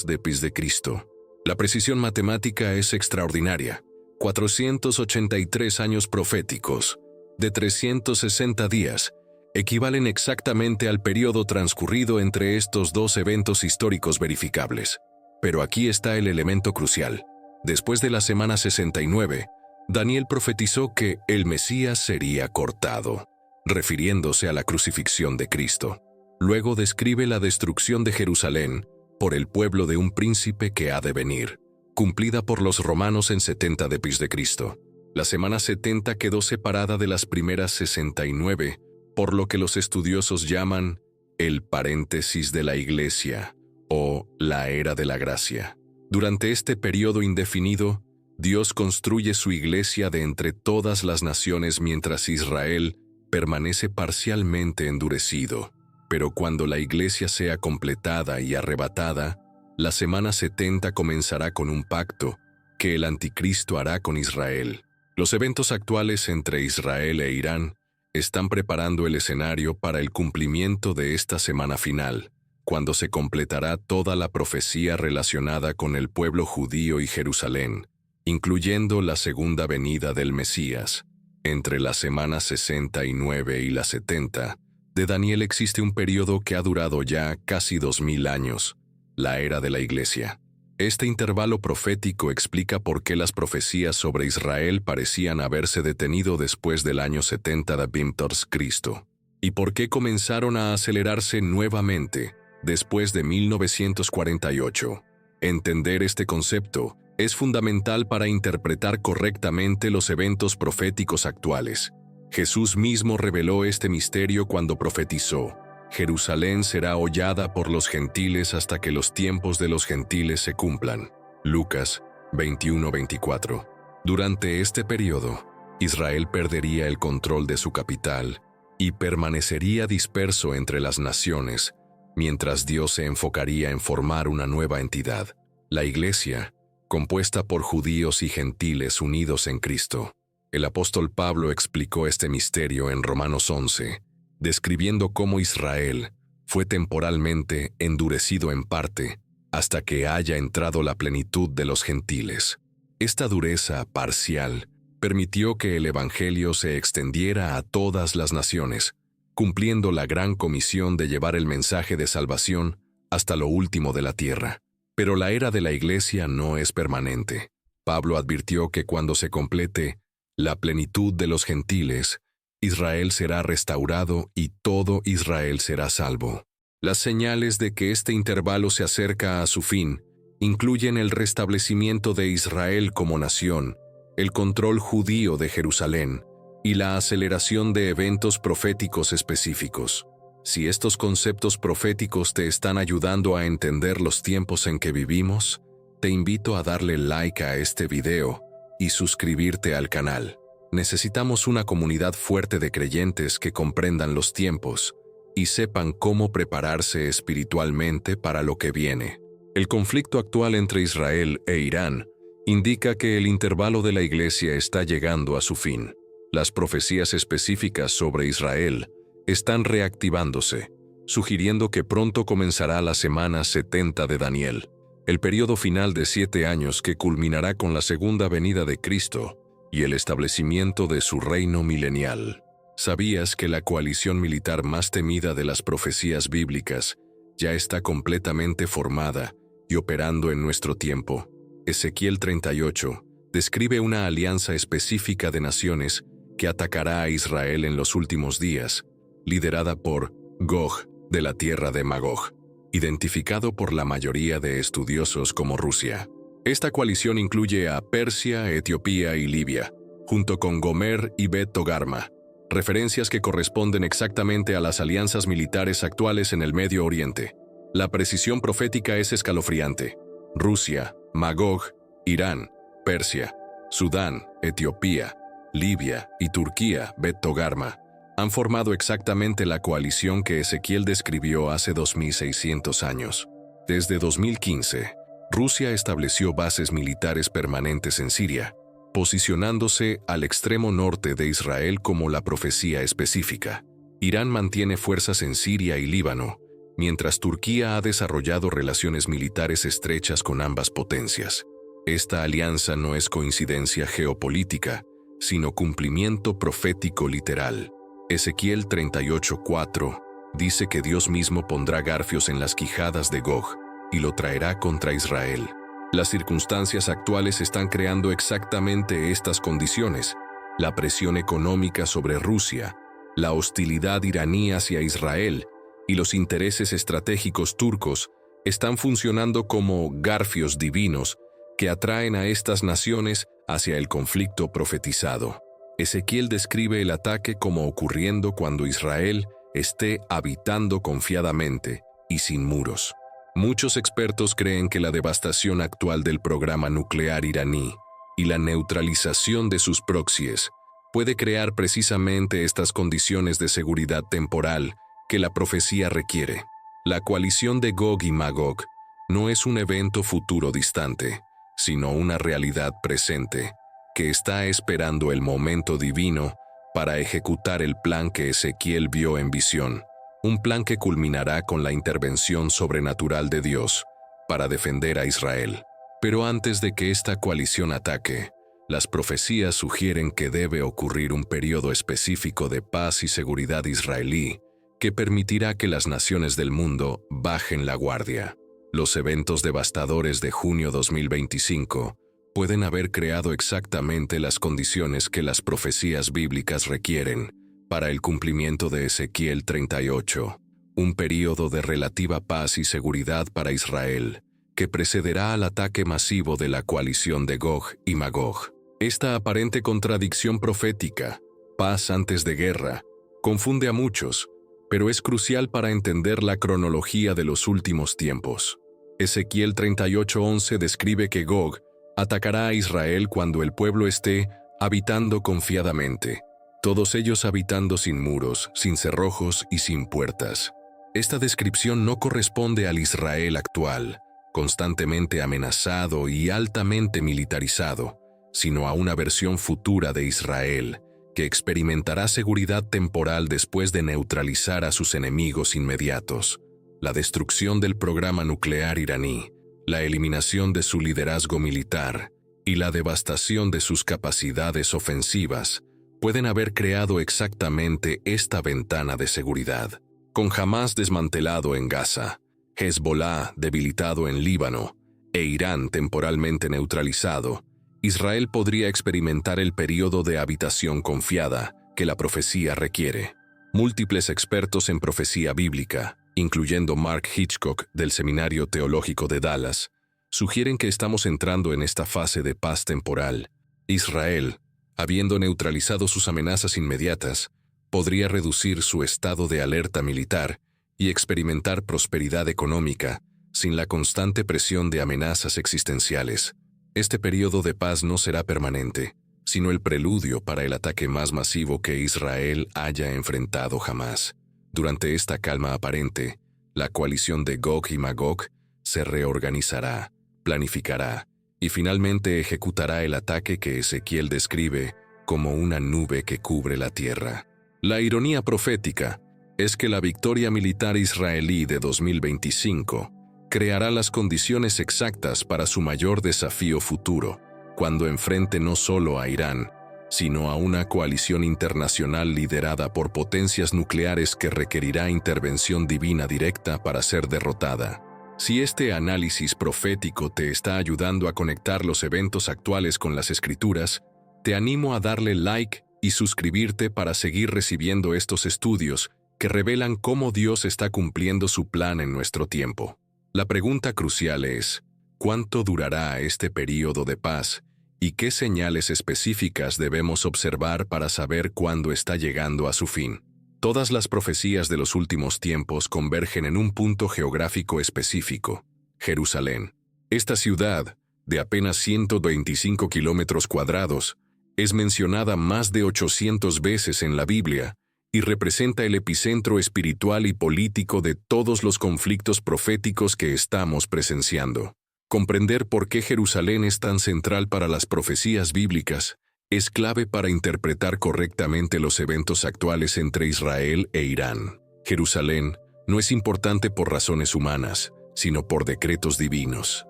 después de Cristo. La precisión matemática es extraordinaria. 483 años proféticos, de 360 días, equivalen exactamente al periodo transcurrido entre estos dos eventos históricos verificables. Pero aquí está el elemento crucial. Después de la semana 69, Daniel profetizó que el Mesías sería cortado, refiriéndose a la crucifixión de Cristo. Luego describe la destrucción de Jerusalén por el pueblo de un príncipe que ha de venir, cumplida por los romanos en 70 después de Cristo. La semana 70 quedó separada de las primeras 69, por lo que los estudiosos llaman el paréntesis de la Iglesia o la era de la gracia. Durante este periodo indefinido, Dios construye su iglesia de entre todas las naciones mientras Israel permanece parcialmente endurecido. Pero cuando la iglesia sea completada y arrebatada, la semana 70 comenzará con un pacto que el anticristo hará con Israel. Los eventos actuales entre Israel e Irán están preparando el escenario para el cumplimiento de esta semana final, cuando se completará toda la profecía relacionada con el pueblo judío y Jerusalén, incluyendo la segunda venida del Mesías. Entre las semanas 69 y las 70, de Daniel existe un periodo que ha durado ya casi 2000 años, la era de la Iglesia. Este intervalo profético explica por qué las profecías sobre Israel parecían haberse detenido después del año 70 de Cristo, y por qué comenzaron a acelerarse nuevamente después de 1948. Entender este concepto es fundamental para interpretar correctamente los eventos proféticos actuales. Jesús mismo reveló este misterio cuando profetizó: Jerusalén será hollada por los gentiles hasta que los tiempos de los gentiles se cumplan. Lucas 21:24. Durante este periodo, Israel perdería el control de su capital y permanecería disperso entre las naciones, mientras Dios se enfocaría en formar una nueva entidad, la Iglesia, compuesta por judíos y gentiles unidos en Cristo. El apóstol Pablo explicó este misterio en Romanos 11, describiendo cómo Israel fue temporalmente endurecido en parte hasta que haya entrado la plenitud de los gentiles. Esta dureza parcial permitió que el Evangelio se extendiera a todas las naciones, cumpliendo la gran comisión de llevar el mensaje de salvación hasta lo último de la tierra. Pero la era de la Iglesia no es permanente. Pablo advirtió que cuando se complete la plenitud de los gentiles, Israel será restaurado y todo Israel será salvo. Las señales de que este intervalo se acerca a su fin incluyen el restablecimiento de Israel como nación, el control judío de Jerusalén y la aceleración de eventos proféticos específicos. Si estos conceptos proféticos te están ayudando a entender los tiempos en que vivimos, te invito a darle like a este video y suscribirte al canal. Necesitamos una comunidad fuerte de creyentes que comprendan los tiempos y sepan cómo prepararse espiritualmente para lo que viene. El conflicto actual entre Israel e Irán indica que el intervalo de la Iglesia está llegando a su fin. Las profecías específicas sobre Israel están reactivándose, sugiriendo que pronto comenzará la semana 70 de Daniel, el periodo final de 7 años que culminará con la segunda venida de Cristo y el establecimiento de su reino milenial. ¿Sabías que la coalición militar más temida de las profecías bíblicas ya está completamente formada y operando en nuestro tiempo? Ezequiel 38 describe una alianza específica de naciones que atacará a Israel en los últimos días, liderada por Gog de la tierra de Magog, identificado por la mayoría de estudiosos como Rusia. Esta coalición incluye a Persia, Etiopía y Libia, junto con Gomer y Bet Togarma, referencias que corresponden exactamente a las alianzas militares actuales en el Medio Oriente. La precisión profética es escalofriante. Rusia, Magog, Irán, Persia, Sudán, Etiopía, Libia y Turquía, Bet Togarma, han formado exactamente la coalición que Ezequiel describió hace 2600 años. Desde 2015, Rusia estableció bases militares permanentes en Siria, posicionándose al extremo norte de Israel como la profecía específica. Irán mantiene fuerzas en Siria y Líbano, mientras Turquía ha desarrollado relaciones militares estrechas con ambas potencias. Esta alianza no es coincidencia geopolítica, sino cumplimiento profético literal. Ezequiel 38:4 dice que Dios mismo pondrá garfios en las quijadas de Gog y lo traerá contra Israel. Las circunstancias actuales están creando exactamente estas condiciones: la presión económica sobre Rusia, la hostilidad iraní hacia Israel y los intereses estratégicos turcos están funcionando como garfios divinos que atraen a estas naciones hacia el conflicto profetizado. Ezequiel describe el ataque como ocurriendo cuando Israel esté habitando confiadamente y sin muros. Muchos expertos creen que la devastación actual del programa nuclear iraní y la neutralización de sus proxies puede crear precisamente estas condiciones de seguridad temporal que la profecía requiere. La coalición de Gog y Magog no es un evento futuro distante, sino una realidad presente que está esperando el momento divino para ejecutar el plan que Ezequiel vio en visión, un plan que culminará con la intervención sobrenatural de Dios para defender a Israel. Pero antes de que esta coalición ataque, las profecías sugieren que debe ocurrir un periodo específico de paz y seguridad israelí que permitirá que las naciones del mundo bajen la guardia. Los eventos devastadores de junio 2025 pueden haber creado exactamente las condiciones que las profecías bíblicas requieren para el cumplimiento de Ezequiel 38, un período de relativa paz y seguridad para Israel, que precederá al ataque masivo de la coalición de Gog y Magog. Esta aparente contradicción profética, paz antes de guerra, confunde a muchos, pero es crucial para entender la cronología de los últimos tiempos. Ezequiel 38:11 describe que Gog atacará a Israel cuando el pueblo esté habitando confiadamente, todos ellos habitando sin muros, sin cerrojos y sin puertas. Esta descripción no corresponde al Israel actual, constantemente amenazado y altamente militarizado, sino a una versión futura de Israel, que experimentará seguridad temporal después de neutralizar a sus enemigos inmediatos. La destrucción del programa nuclear iraní, la eliminación de su liderazgo militar y la devastación de sus capacidades ofensivas pueden haber creado exactamente esta ventana de seguridad. Con Hamás desmantelado en Gaza, Hezbollah debilitado en Líbano e Irán temporalmente neutralizado, Israel podría experimentar el período de habitación confiada que la profecía requiere. Múltiples expertos en profecía bíblica, incluyendo Mark Hitchcock del Seminario Teológico de Dallas, sugieren que estamos entrando en esta fase de paz temporal. Israel, habiendo neutralizado sus amenazas inmediatas, podría reducir su estado de alerta militar y experimentar prosperidad económica sin la constante presión de amenazas existenciales. Este período de paz no será permanente, sino el preludio para el ataque más masivo que Israel haya enfrentado jamás. Durante esta calma aparente, la coalición de Gog y Magog se reorganizará, planificará y finalmente ejecutará el ataque que Ezequiel describe como una nube que cubre la tierra. La ironía profética es que la victoria militar israelí de 2025 creará las condiciones exactas para su mayor desafío futuro, cuando enfrente no solo a Irán, sino a una coalición internacional liderada por potencias nucleares que requerirá intervención divina directa para ser derrotada. Si este análisis profético te está ayudando a conectar los eventos actuales con las Escrituras, te animo a darle like y suscribirte para seguir recibiendo estos estudios que revelan cómo Dios está cumpliendo su plan en nuestro tiempo. La pregunta crucial es, ¿cuánto durará este período de paz y qué señales específicas debemos observar para saber cuándo está llegando a su fin? Todas las profecías de los últimos tiempos convergen en un punto geográfico específico: Jerusalén. Esta ciudad, de apenas 125 kilómetros cuadrados, es mencionada más de 800 veces en la Biblia y representa el epicentro espiritual y político de todos los conflictos proféticos que estamos presenciando. Comprender por qué Jerusalén es tan central para las profecías bíblicas es clave para interpretar correctamente los eventos actuales entre Israel e Irán. Jerusalén no es importante por razones humanas, sino por decretos divinos.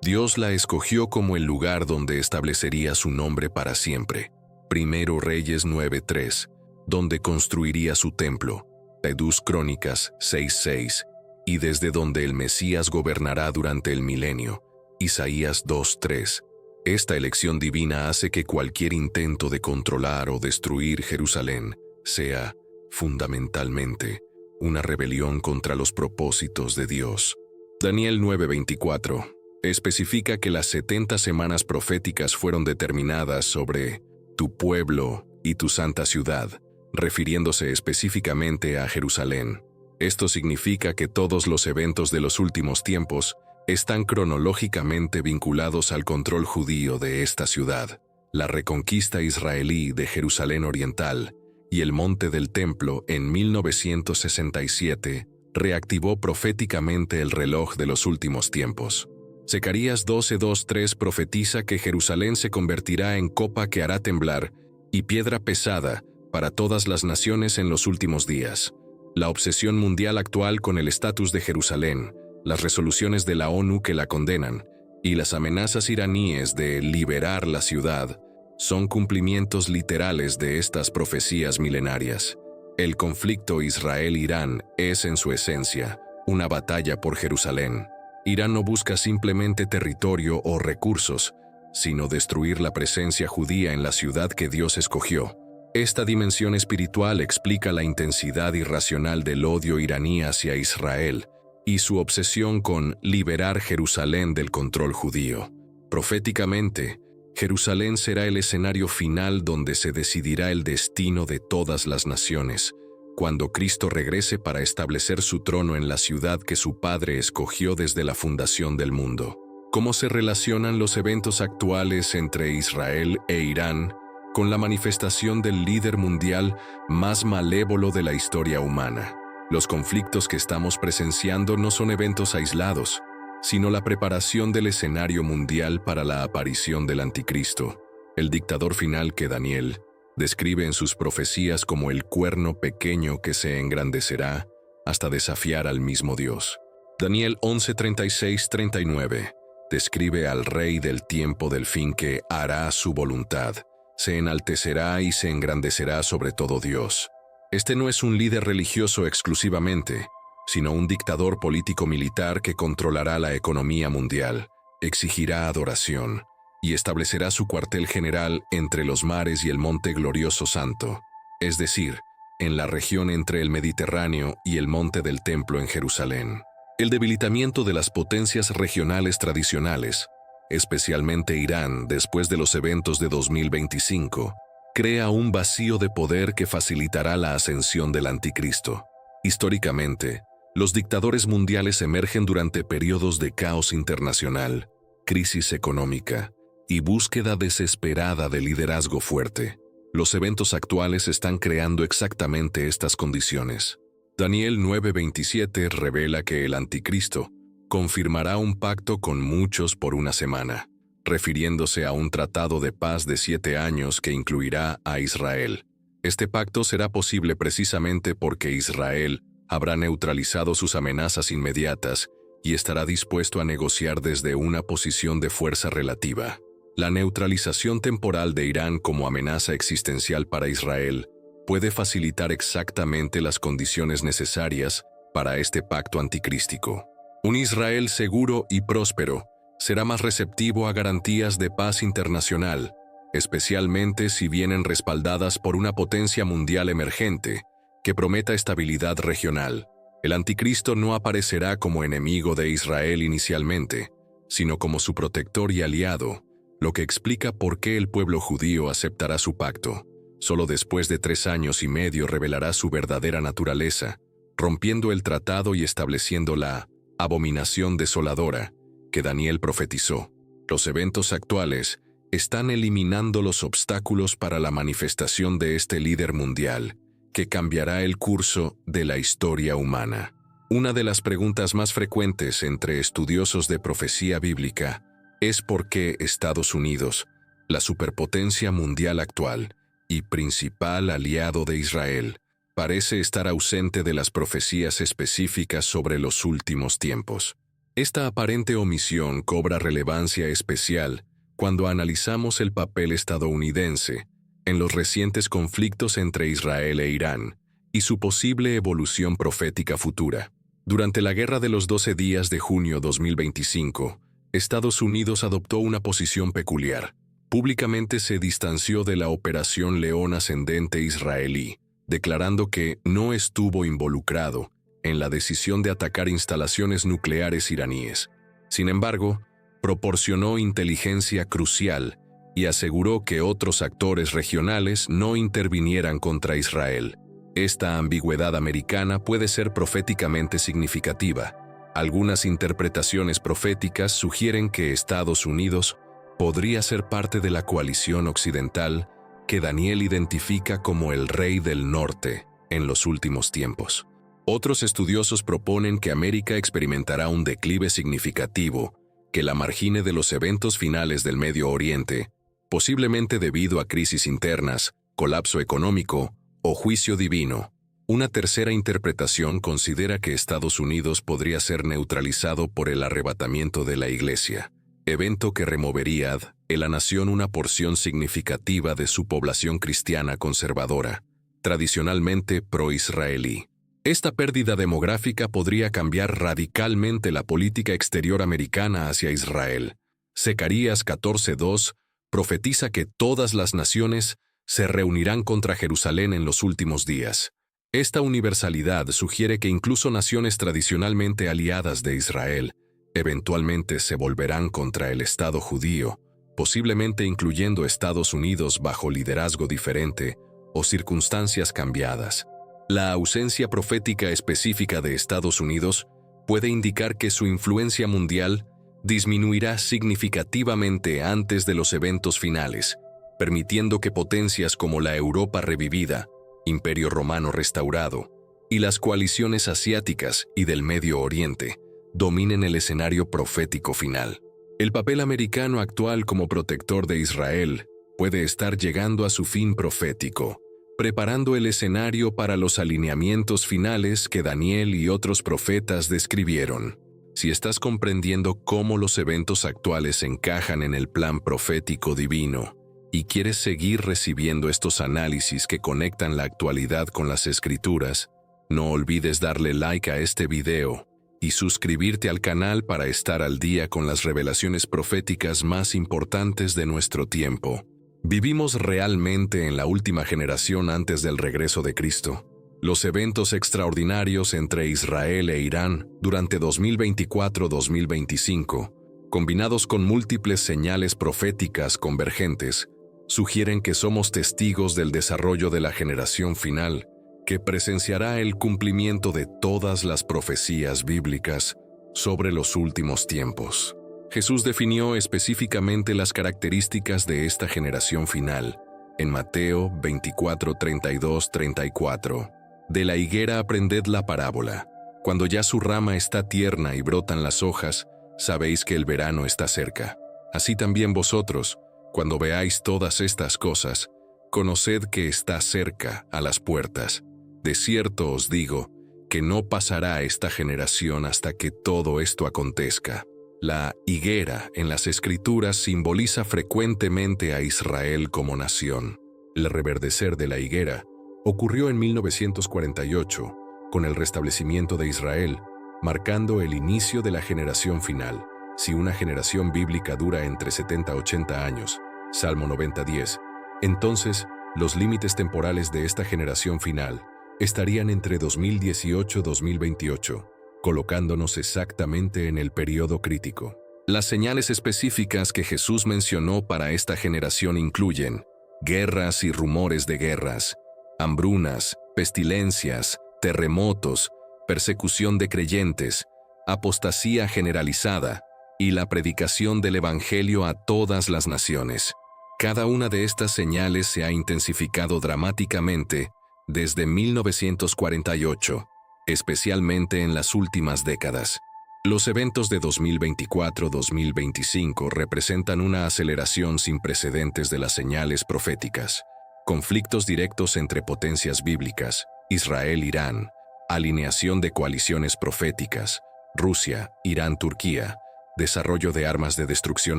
Dios la escogió como el lugar donde establecería su nombre para siempre. Primero Reyes 9:3, donde construiría su templo. Dos Crónicas 6:6, y desde donde el Mesías gobernará durante el milenio. Isaías 2:3. Esta elección divina hace que cualquier intento de controlar o destruir Jerusalén sea, fundamentalmente, una rebelión contra los propósitos de Dios. Daniel 9:24 especifica que las 70 semanas proféticas fueron determinadas sobre tu pueblo y tu santa ciudad, refiriéndose específicamente a Jerusalén. Esto significa que todos los eventos de los últimos tiempos están cronológicamente vinculados al control judío de esta ciudad, la reconquista israelí de Jerusalén Oriental y el Monte del Templo en 1967 reactivó proféticamente el reloj de los últimos tiempos. Zacarías 12:2-3 profetiza que Jerusalén se convertirá en copa que hará temblar y piedra pesada para todas las naciones en los últimos días. La obsesión mundial actual con el estatus de Jerusalén, las resoluciones de la ONU que la condenan y las amenazas iraníes de liberar la ciudad son cumplimientos literales de estas profecías milenarias. El conflicto Israel-Irán es en su esencia una batalla por Jerusalén. Irán no busca simplemente territorio o recursos, sino destruir la presencia judía en la ciudad que Dios escogió. Esta dimensión espiritual explica la intensidad irracional del odio iraní hacia Israel y su obsesión con liberar Jerusalén del control judío. Proféticamente, Jerusalén será el escenario final donde se decidirá el destino de todas las naciones, cuando Cristo regrese para establecer su trono en la ciudad que su Padre escogió desde la fundación del mundo. ¿Cómo se relacionan los eventos actuales entre Israel e Irán con la manifestación del líder mundial más malévolo de la historia humana? Los conflictos que estamos presenciando no son eventos aislados, sino la preparación del escenario mundial para la aparición del Anticristo, el dictador final que Daniel describe en sus profecías como el cuerno pequeño que se engrandecerá hasta desafiar al mismo Dios. Daniel 11:36-39 describe al rey del tiempo del fin que hará su voluntad, se enaltecerá y se engrandecerá sobre todo Dios. Este no es un líder religioso exclusivamente, sino un dictador político-militar que controlará la economía mundial, exigirá adoración y establecerá su cuartel general entre los mares y el Monte Glorioso Santo, es decir, en la región entre el Mediterráneo y el Monte del Templo en Jerusalén. El debilitamiento de las potencias regionales tradicionales, especialmente Irán después de los eventos de 2025, crea un vacío de poder que facilitará la ascensión del Anticristo. Históricamente, los dictadores mundiales emergen durante periodos de caos internacional, crisis económica y búsqueda desesperada de liderazgo fuerte. Los eventos actuales están creando exactamente estas condiciones. Daniel 9:27 revela que el Anticristo confirmará un pacto con muchos por una semana, refiriéndose a un tratado de paz de 7 años que incluirá a Israel. Este pacto será posible precisamente porque Israel habrá neutralizado sus amenazas inmediatas y estará dispuesto a negociar desde una posición de fuerza relativa. La neutralización temporal de Irán como amenaza existencial para Israel puede facilitar exactamente las condiciones necesarias para este pacto anticrístico. Un Israel seguro y próspero será más receptivo a garantías de paz internacional, especialmente si vienen respaldadas por una potencia mundial emergente que prometa estabilidad regional. El anticristo no aparecerá como enemigo de Israel inicialmente, sino como su protector y aliado, lo que explica por qué el pueblo judío aceptará su pacto. Solo después de 3 años y medio revelará su verdadera naturaleza, rompiendo el tratado y estableciendo la abominación desoladora que Daniel profetizó. Los eventos actuales están eliminando los obstáculos para la manifestación de este líder mundial, que cambiará el curso de la historia humana. Una de las preguntas más frecuentes entre estudiosos de profecía bíblica es por qué Estados Unidos, la superpotencia mundial actual y principal aliado de Israel, parece estar ausente de las profecías específicas sobre los últimos tiempos. Esta aparente omisión cobra relevancia especial cuando analizamos el papel estadounidense en los recientes conflictos entre Israel e Irán y su posible evolución profética futura. Durante la Guerra de los 12 días de junio 2025, Estados Unidos adoptó una posición peculiar. Públicamente se distanció de la Operación León Ascendente israelí, declarando que no estuvo involucrado en la decisión de atacar instalaciones nucleares iraníes. Sin embargo, proporcionó inteligencia crucial y aseguró que otros actores regionales no intervinieran contra Israel. Esta ambigüedad americana puede ser proféticamente significativa. Algunas interpretaciones proféticas sugieren que Estados Unidos podría ser parte de la coalición occidental que Daniel identifica como el Rey del Norte en los últimos tiempos. Otros estudiosos proponen que América experimentará un declive significativo que la margine de los eventos finales del Medio Oriente, posiblemente debido a crisis internas, colapso económico o juicio divino. Una tercera interpretación considera que Estados Unidos podría ser neutralizado por el arrebatamiento de la Iglesia, evento que removería de la nación una porción significativa de su población cristiana conservadora, tradicionalmente pro-israelí. Esta pérdida demográfica podría cambiar radicalmente la política exterior americana hacia Israel. Zacarías 14:2 profetiza que todas las naciones se reunirán contra Jerusalén en los últimos días. Esta universalidad sugiere que incluso naciones tradicionalmente aliadas de Israel eventualmente se volverán contra el Estado judío, posiblemente incluyendo Estados Unidos bajo liderazgo diferente o circunstancias cambiadas. La ausencia profética específica de Estados Unidos puede indicar que su influencia mundial disminuirá significativamente antes de los eventos finales, permitiendo que potencias como la Europa revivida, Imperio Romano restaurado, y las coaliciones asiáticas y del Medio Oriente dominen el escenario profético final. El papel americano actual como protector de Israel puede estar llegando a su fin profético, preparando el escenario para los alineamientos finales que Daniel y otros profetas describieron. Si estás comprendiendo cómo los eventos actuales encajan en el plan profético divino y quieres seguir recibiendo estos análisis que conectan la actualidad con las Escrituras, no olvides darle like a este video y suscribirte al canal para estar al día con las revelaciones proféticas más importantes de nuestro tiempo. Vivimos realmente en la última generación antes del regreso de Cristo. Los eventos extraordinarios entre Israel e Irán durante 2024-2025, combinados con múltiples señales proféticas convergentes, sugieren que somos testigos del desarrollo de la generación final, que presenciará el cumplimiento de todas las profecías bíblicas sobre los últimos tiempos. Jesús definió específicamente las características de esta generación final en Mateo 24:32-34. De la higuera aprended la parábola. Cuando ya su rama está tierna y brotan las hojas, sabéis que el verano está cerca. Así también vosotros, cuando veáis todas estas cosas, conoced que está cerca a las puertas. De cierto os digo, que no pasará esta generación hasta que todo esto acontezca. La higuera en las Escrituras simboliza frecuentemente a Israel como nación. El reverdecer de la higuera ocurrió en 1948, con el restablecimiento de Israel, marcando el inicio de la generación final. Si una generación bíblica dura entre 70 a 80 años, Salmo 90:10, entonces los límites temporales de esta generación final estarían entre 2018 y 2028, colocándonos exactamente en el periodo crítico. Las señales específicas que Jesús mencionó para esta generación incluyen guerras y rumores de guerras, hambrunas, pestilencias, terremotos, persecución de creyentes, apostasía generalizada y la predicación del Evangelio a todas las naciones. Cada una de estas señales se ha intensificado dramáticamente desde 1948, especialmente en las últimas décadas. Los eventos de 2024-2025 representan una aceleración sin precedentes de las señales proféticas. Conflictos directos entre potencias bíblicas, Israel-Irán, alineación de coaliciones proféticas, Rusia, Irán, Turquía, desarrollo de armas de destrucción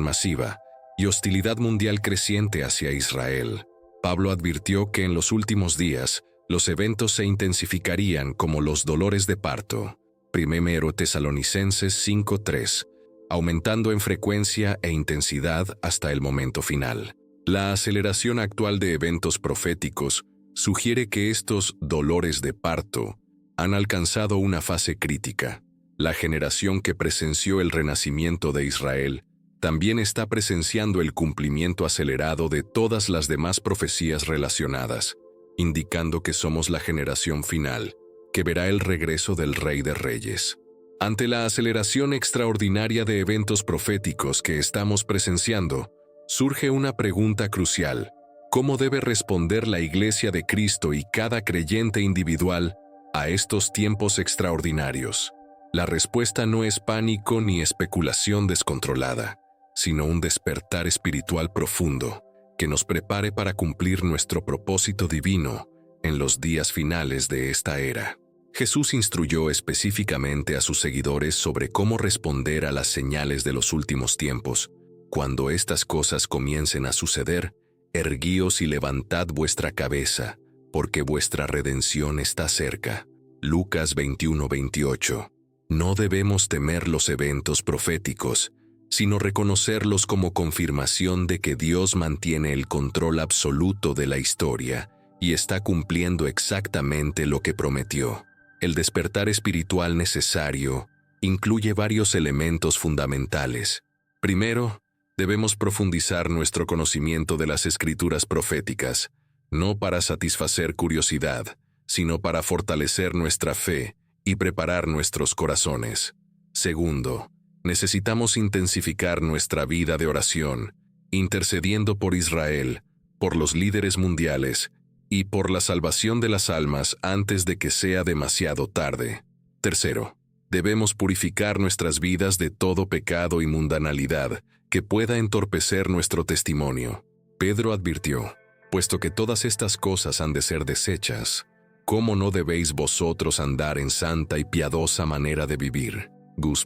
masiva y hostilidad mundial creciente hacia Israel. Pablo advirtió que en los últimos días los eventos se intensificarían como los dolores de parto. 1 Tesalonicenses 5:3, aumentando en frecuencia e intensidad hasta el momento final. La aceleración actual de eventos proféticos sugiere que estos dolores de parto han alcanzado una fase crítica. La generación que presenció el renacimiento de Israel también está presenciando el cumplimiento acelerado de todas las demás profecías relacionadas, indicando que somos la generación final, que verá el regreso del Rey de Reyes. Ante la aceleración extraordinaria de eventos proféticos que estamos presenciando, surge una pregunta crucial: ¿cómo debe responder la Iglesia de Cristo y cada creyente individual a estos tiempos extraordinarios? La respuesta no es pánico ni especulación descontrolada, sino un despertar espiritual profundo que nos prepare para cumplir nuestro propósito divino en los días finales de esta era. Jesús instruyó específicamente a sus seguidores sobre cómo responder a las señales de los últimos tiempos. Cuando estas cosas comiencen a suceder, erguíos y levantad vuestra cabeza, porque vuestra redención está cerca. Lucas 21:28. No debemos temer los eventos proféticos, sino reconocerlos como confirmación de que Dios mantiene el control absoluto de la historia y está cumpliendo exactamente lo que prometió. El despertar espiritual necesario incluye varios elementos fundamentales. Primero, debemos profundizar nuestro conocimiento de las escrituras proféticas, no para satisfacer curiosidad, sino para fortalecer nuestra fe y preparar nuestros corazones. Segundo, necesitamos intensificar nuestra vida de oración, intercediendo por Israel, por los líderes mundiales y por la salvación de las almas antes de que sea demasiado tarde. Tercero, debemos purificar nuestras vidas de todo pecado y mundanalidad que pueda entorpecer nuestro testimonio. Pedro advirtió: puesto que todas estas cosas han de ser deshechas, ¿cómo no debéis vosotros andar en santa y piadosa manera de vivir?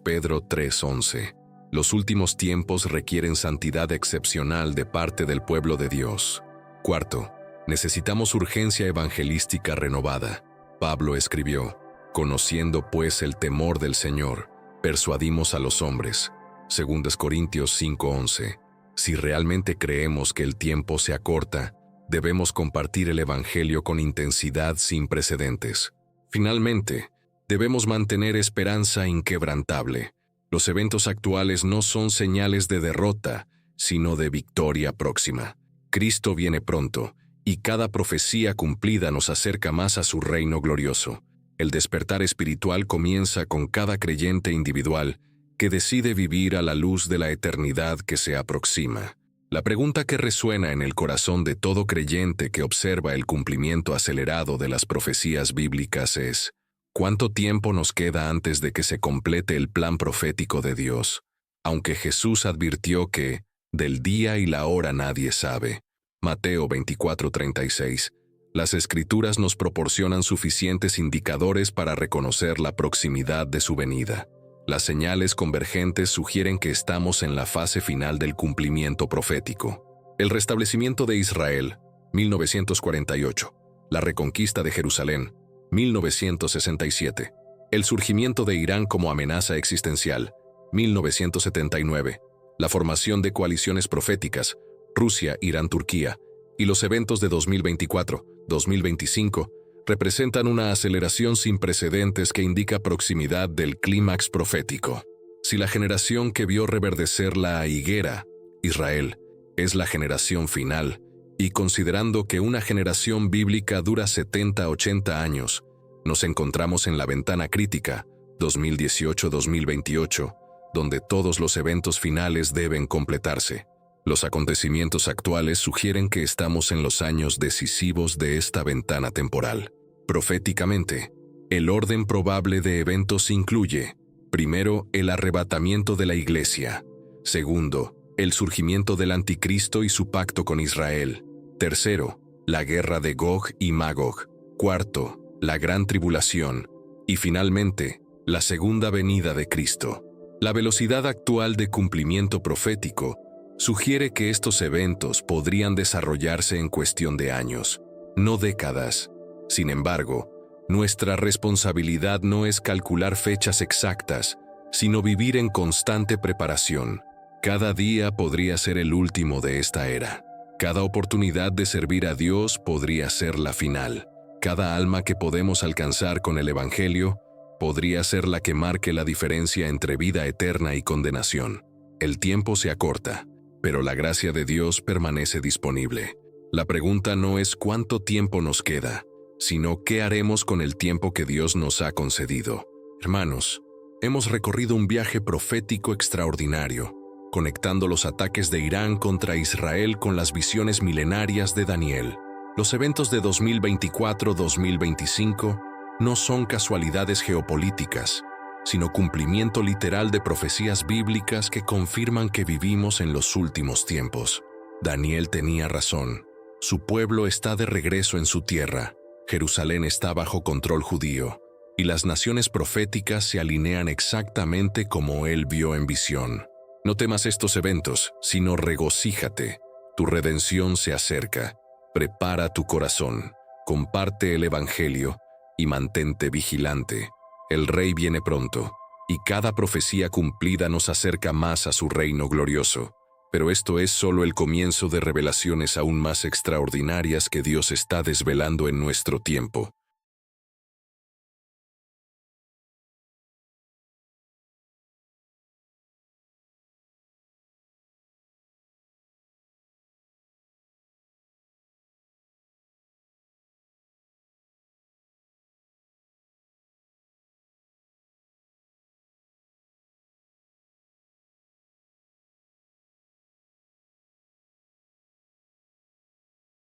Pedro 3:11. Los últimos tiempos requieren santidad excepcional de parte del pueblo de Dios. Cuarto, necesitamos urgencia evangelística renovada. Pablo escribió: conociendo pues el temor del Señor, persuadimos a los hombres. 2 Corintios 5:11. Si realmente creemos que el tiempo se acorta, debemos compartir el Evangelio con intensidad sin precedentes. Finalmente, debemos mantener esperanza inquebrantable. Los eventos actuales no son señales de derrota, sino de victoria próxima. Cristo viene pronto, y cada profecía cumplida nos acerca más a su reino glorioso. El despertar espiritual comienza con cada creyente individual que decide vivir a la luz de la eternidad que se aproxima. La pregunta que resuena en el corazón de todo creyente que observa el cumplimiento acelerado de las profecías bíblicas es: ¿Cuánto tiempo nos queda antes de que se complete el plan profético de Dios? Aunque Jesús advirtió que, del día y la hora nadie sabe. Mateo 24:36. Las Escrituras nos proporcionan suficientes indicadores para reconocer la proximidad de su venida. Las señales convergentes sugieren que estamos en la fase final del cumplimiento profético. El restablecimiento de Israel, 1948. La reconquista de Jerusalén, 1967. El surgimiento de Irán como amenaza existencial, 1979. La formación de coaliciones proféticas, Rusia, Irán, Turquía, y los eventos de 2024, 2025, representan una aceleración sin precedentes que indica proximidad del clímax profético. Si la generación que vio reverdecer la higuera, Israel, es la generación final, y considerando que una generación bíblica dura 70 a 80 años, nos encontramos en la ventana crítica, 2018-2028, donde todos los eventos finales deben completarse. Los acontecimientos actuales sugieren que estamos en los años decisivos de esta ventana temporal. Proféticamente, el orden probable de eventos incluye, primero, el arrebatamiento de la Iglesia; segundo, el surgimiento del Anticristo y su pacto con Israel; tercero, la guerra de Gog y Magog; cuarto, la gran tribulación; y finalmente, la segunda venida de Cristo. La velocidad actual de cumplimiento profético sugiere que estos eventos podrían desarrollarse en cuestión de años, no décadas. Sin embargo, nuestra responsabilidad no es calcular fechas exactas, sino vivir en constante preparación. Cada día podría ser el último de esta era. Cada oportunidad de servir a Dios podría ser la final. Cada alma que podemos alcanzar con el Evangelio podría ser la que marque la diferencia entre vida eterna y condenación. El tiempo se acorta, pero la gracia de Dios permanece disponible. La pregunta no es cuánto tiempo nos queda, sino qué haremos con el tiempo que Dios nos ha concedido. Hermanos, hemos recorrido un viaje profético extraordinario, conectando los ataques de Irán contra Israel con las visiones milenarias de Daniel. Los eventos de 2024-2025 no son casualidades geopolíticas, sino cumplimiento literal de profecías bíblicas que confirman que vivimos en los últimos tiempos. Daniel tenía razón. Su pueblo está de regreso en su tierra. Jerusalén está bajo control judío, y las naciones proféticas se alinean exactamente como él vio en visión. No temas estos eventos, sino regocíjate. Tu redención se acerca. Prepara tu corazón, comparte el Evangelio y mantente vigilante. El Rey viene pronto, y cada profecía cumplida nos acerca más a su reino glorioso. Pero esto es solo el comienzo de revelaciones aún más extraordinarias que Dios está desvelando en nuestro tiempo.